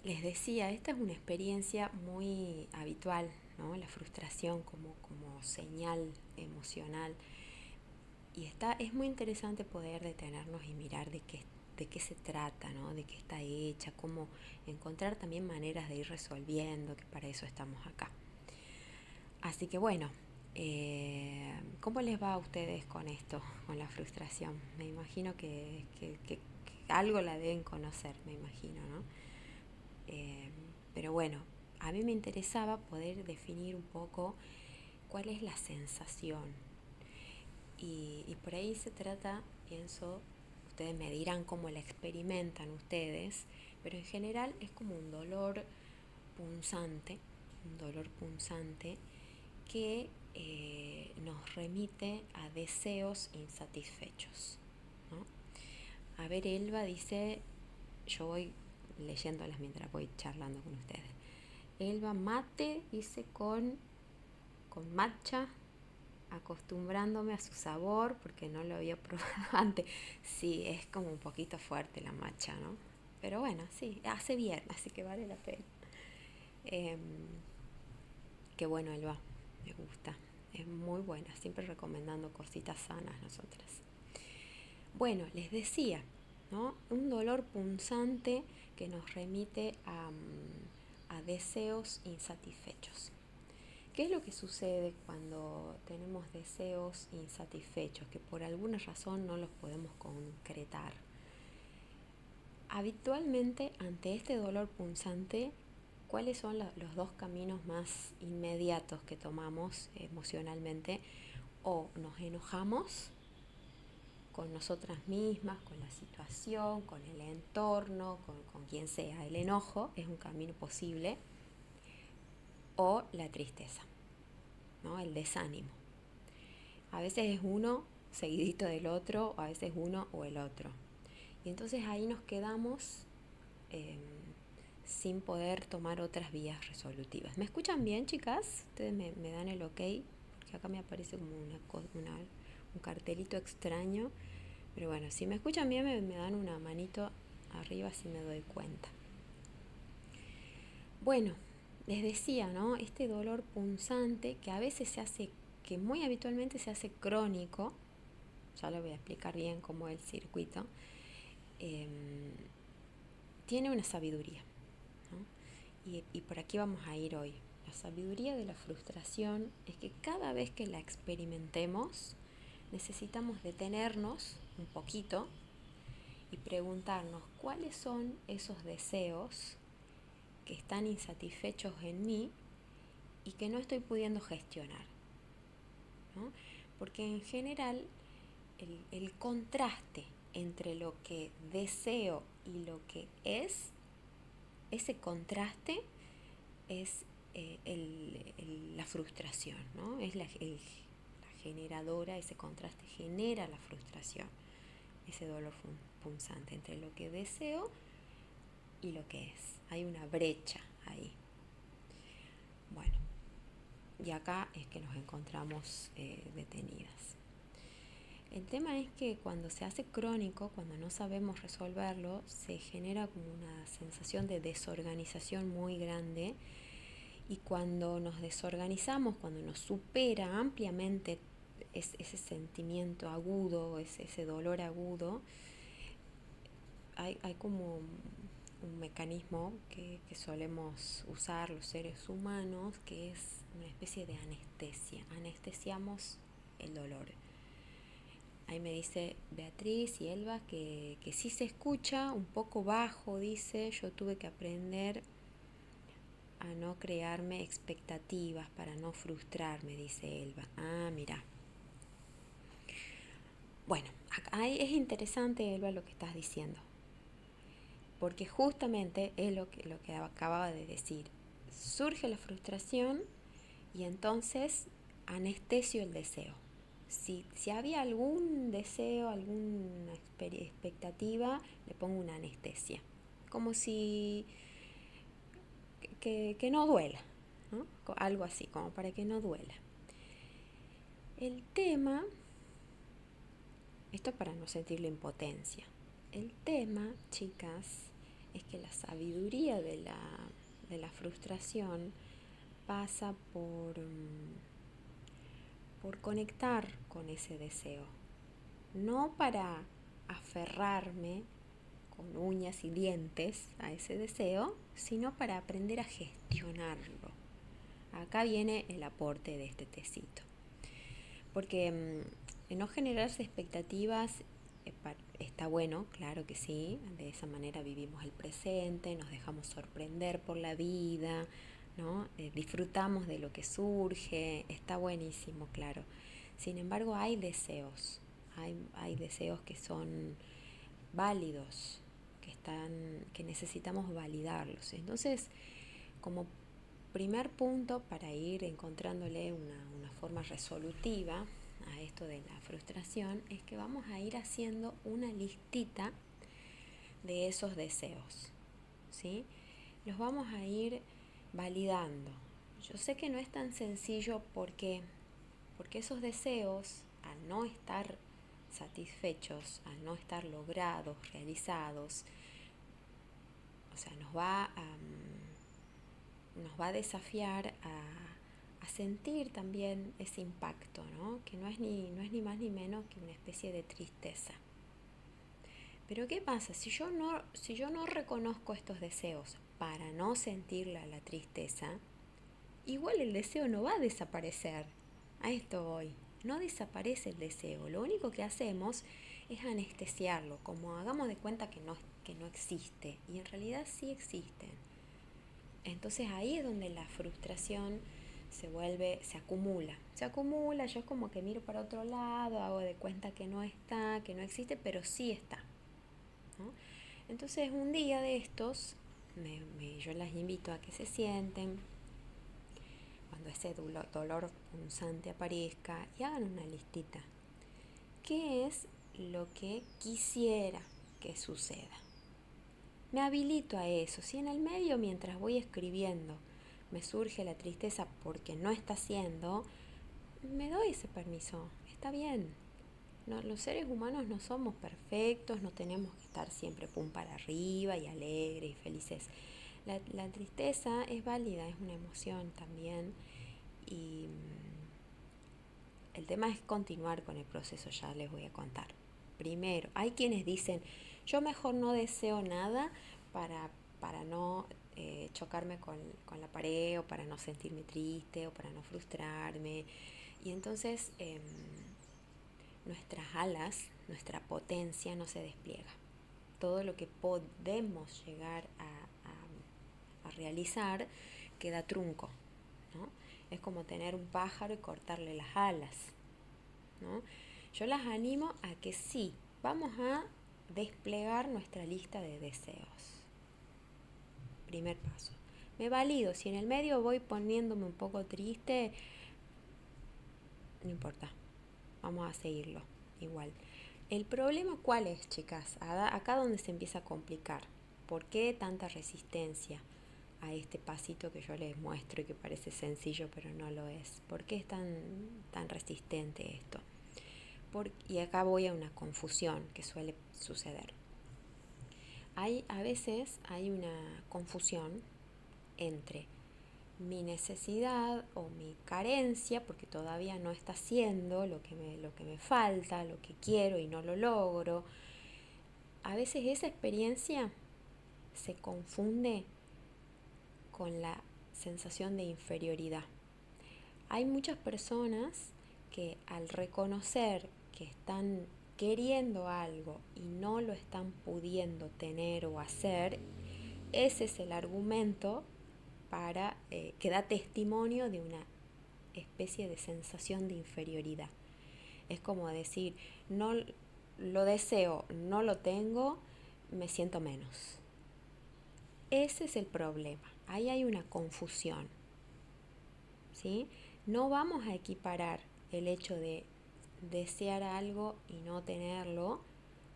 Les decía, esta es una experiencia muy habitual, ¿no? La frustración como señal emocional. Es muy interesante poder detenernos y mirar de qué se trata, ¿no? De qué está hecha, cómo encontrar también maneras de ir resolviendo, que para eso estamos acá. Así que bueno, ¿cómo les va a ustedes con esto, con la frustración? Me imagino que algo la deben conocer, me imagino, ¿no? Eh, pero bueno, a mí me interesaba poder definir un poco cuál es la sensación. Y por ahí se trata, pienso, ustedes me dirán cómo la experimentan ustedes, pero en general es como punzante, un dolor punzante que nos remite a deseos insatisfechos, ¿no? A ver, Elba dice, yo voy leyéndolas mientras voy charlando con ustedes. Elba, mate, dice con matcha, acostumbrándome a su sabor porque no lo había probado antes. Sí, es como un poquito fuerte la matcha, ¿no? Pero bueno, sí, hace bien, así que vale la pena. Eh, Qué bueno, Elba, me gusta. Es muy buena, siempre recomendando cositas sanas nosotras. Bueno, les decía, ¿no? Un dolor punzante que nos remite a deseos insatisfechos. ¿Qué es lo que sucede cuando tenemos deseos insatisfechos, que por alguna razón no los podemos concretar? Habitualmente, ante este dolor punzante, ¿cuáles son los dos caminos más inmediatos que tomamos emocionalmente? O nos enojamos con nosotras mismas, con la situación, con el entorno, con quien sea. El enojo es un camino posible, o la tristeza, ¿no? El desánimo. A veces es uno seguidito del otro, o a veces uno o el otro. Y entonces ahí nos quedamos eh, sin poder tomar otras vías resolutivas. ¿Me escuchan bien, chicas? Ustedes me dan el ok, porque acá me aparece como un cartelito extraño. Pero bueno, si me escuchan bien, me dan una manito arriba si me doy cuenta. Bueno, les decía, ¿no? Este dolor punzante que a veces que muy habitualmente se hace crónico, ya lo voy a explicar bien cómo es el circuito, eh, tiene una sabiduría, ¿no? Y por aquí vamos a ir hoy. La sabiduría de la frustración es que cada vez que la experimentemos, necesitamos detenernos un poquito y preguntarnos cuáles son esos deseos que están insatisfechos en mí y que no estoy pudiendo gestionar, ¿no? Porque en general el contraste entre lo que deseo y lo que es, ese contraste es la frustración, ¿no? Es la generadora, ese contraste genera la frustración, ese dolor punzante entre lo que deseo y lo que es. Hay una brecha ahí. Bueno, y acá es que nos encontramos detenidas. El tema es que cuando se hace crónico, cuando no sabemos resolverlo, se genera como una sensación de desorganización muy grande, y cuando nos desorganizamos, cuando nos supera ampliamente ese sentimiento agudo, ese dolor agudo, hay como un mecanismo que solemos usar los seres humanos, que es una especie de anestesia. Anestesiamos el dolor. Ahí me dice Beatriz y Elba que sí se escucha un poco bajo, dice. Yo tuve que aprender a no crearme expectativas para no frustrarme, dice Elba. Ah, mira. Bueno, ahí es interesante, Elba, lo que estás diciendo, porque justamente es lo que acababa de decir. Surge la frustración y entonces anestesio el deseo. Si había algún deseo, alguna expectativa, le pongo una anestesia. Como si que no duela, ¿no? Algo así, como para que no duela. El tema, esto para no sentir la impotencia. El tema, chicas, es que sabiduría de la frustración pasa por conectar con ese deseo, no para aferrarme con uñas y dientes a ese deseo, sino para aprender a gestionarlo. Acá viene el aporte de este tecito. Porque no generarse expectativas está bueno, claro que sí, de esa manera vivimos el presente, nos dejamos sorprender por la vida, ¿no? Disfrutamos de lo que surge, está buenísimo, claro. Sin embargo, hay deseos que son válidos, que necesitamos validarlos. Entonces, como primer punto para ir encontrándole una forma resolutiva a esto de la frustración es que vamos a ir haciendo una listita de esos deseos, ¿sí? Los vamos a ir validando. Yo sé que no es tan sencillo porque esos deseos, al no estar satisfechos, al no estar logrados, realizados, o sea, nos va a desafiar a sentir también ese impacto, ¿no? Que no es ni más ni menos que una especie de tristeza. Pero ¿qué pasa? Si yo no reconozco estos deseos para no sentir la tristeza, igual el deseo no va a desaparecer. A esto voy. No desaparece el deseo. Lo único que hacemos es anestesiarlo, como hagamos de cuenta que no existe. Y en realidad sí existen. Entonces ahí es donde la frustración se acumula, yo como que miro para otro lado, hago de cuenta que no está, que no existe, pero sí está, ¿no? Entonces un día de estos, yo las invito a que se sienten, cuando ese dolor punzante aparezca, y hagan una listita. ¿Qué es lo que quisiera que suceda? Me habilito a eso. Si en el medio, mientras voy escribiendo, me surge la tristeza porque no está haciendo, me doy ese permiso. Está bien. No, los seres humanos no somos perfectos, no tenemos que estar siempre pum para arriba y alegres y felices. La tristeza es válida, es una emoción también. Y el tema es continuar con el proceso, ya les voy a contar. Primero, hay quienes dicen, yo mejor no deseo nada para no chocarme con la pared, o para no sentirme triste, o para no frustrarme. Y entonces nuestras alas, nuestra potencia no se despliega. Todo lo que podemos llegar a realizar queda trunco, ¿no? Es como tener un pájaro y cortarle las alas, ¿no? Yo las animo a que sí, vamos a desplegar nuestra lista de deseos. Primer paso. Me valido, si en el medio voy poniéndome un poco triste, no importa, vamos a seguirlo igual. El problema, ¿cuál es, chicas? Acá donde se empieza a complicar. ¿Por qué tanta resistencia a este pasito que yo les muestro y que parece sencillo pero no lo es? ¿Por qué es tan resistente esto? Y acá voy a una confusión que suele suceder. A veces hay una confusión entre mi necesidad o mi carencia, porque todavía no está haciendo lo que me falta, lo que quiero y no lo logro. A veces esa experiencia se confunde con la sensación de inferioridad. Hay muchas personas que al reconocer que están queriendo algo y no lo están pudiendo tener o hacer, ese es el argumento para que da testimonio de una especie de sensación de inferioridad. Es como decir, no lo deseo, no lo tengo, me siento menos. Ese es el problema. Ahí hay una confusión, ¿sí? No vamos a equiparar el hecho de desear algo y no tenerlo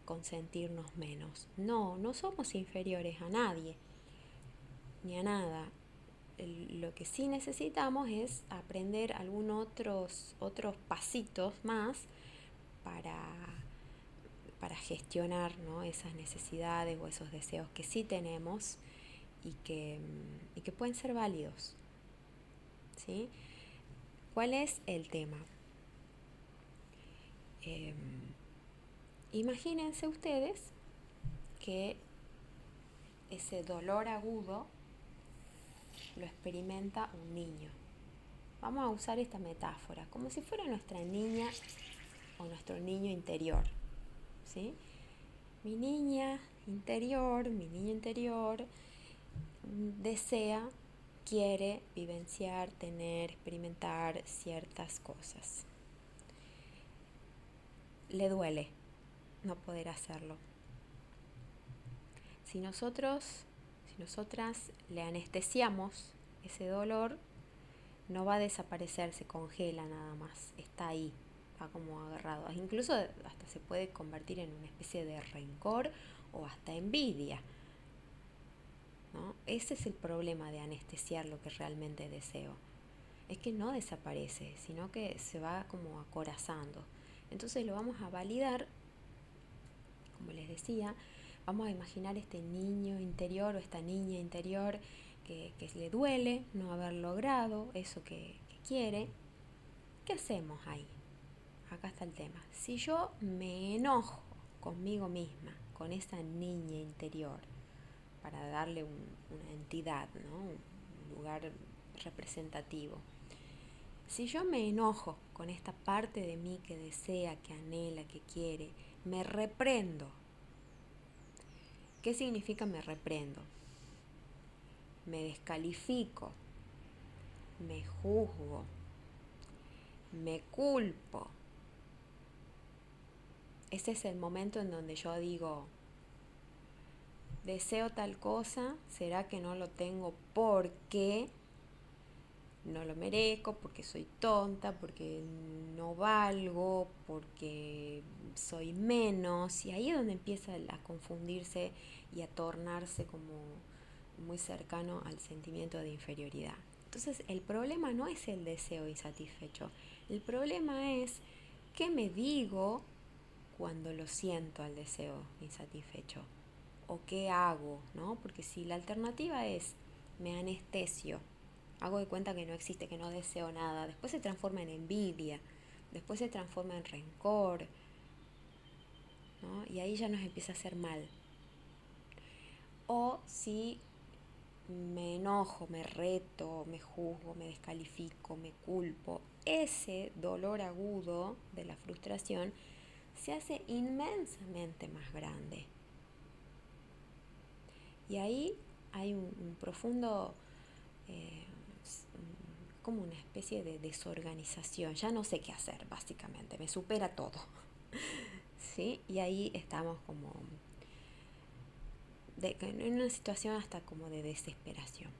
con sentirnos menos. No somos inferiores a nadie ni a nada. Lo que sí necesitamos es aprender otros pasitos más para gestionar, ¿no?, esas necesidades o esos deseos que sí tenemos y que pueden ser válidos, ¿sí? ¿Cuál es el tema? Imagínense ustedes que ese dolor agudo lo experimenta un niño. Vamos a usar esta metáfora, como si fuera nuestra niña o nuestro niño interior, ¿sí? Mi niña interior, mi niño interior desea, quiere vivenciar, tener, experimentar ciertas cosas. Le duele no poder hacerlo. Si nosotras le anestesiamos ese dolor, no va a desaparecer, se congela nada más, está ahí, está como agarrado. Incluso hasta se puede convertir en una especie de rencor o hasta envidia, ¿no? Ese es el problema de anestesiar lo que realmente deseo. Es que no desaparece, sino que se va como acorazando. Entonces lo vamos a validar, como les decía, vamos a imaginar este niño interior o esta niña interior que le duele no haber logrado eso que quiere. ¿Qué hacemos ahí? Acá está el tema. Si yo me enojo conmigo misma, con esa niña interior, para darle una entidad, ¿no? Un lugar representativo. Si yo me enojo con esta parte de mí que desea, que anhela, que quiere, me reprendo. ¿Qué significa me reprendo? Me descalifico, me juzgo, me culpo. Ese es el momento en donde yo digo, deseo tal cosa, ¿será que no lo tengo porque no lo merezco, porque soy tonta, porque no valgo, porque soy menos? Y ahí es donde empieza a confundirse y a tornarse como muy cercano al sentimiento de inferioridad. Entonces el problema no es el deseo insatisfecho, el problema es qué me digo cuando lo siento al deseo insatisfecho o qué hago, ¿no? Porque si la alternativa es me anestesio, hago de cuenta que no existe, que no deseo nada, después se transforma en envidia, después se transforma en rencor, ¿no? Y ahí ya nos empieza a hacer mal. O si me enojo, me reto, me juzgo, me descalifico, me culpo, ese dolor agudo de la frustración se hace inmensamente más grande. Y ahí hay un profundo, como una especie de desorganización. Ya no sé qué hacer, básicamente, me supera todo. ¿Sí? Y ahí estamos como en una situación hasta como de desesperación.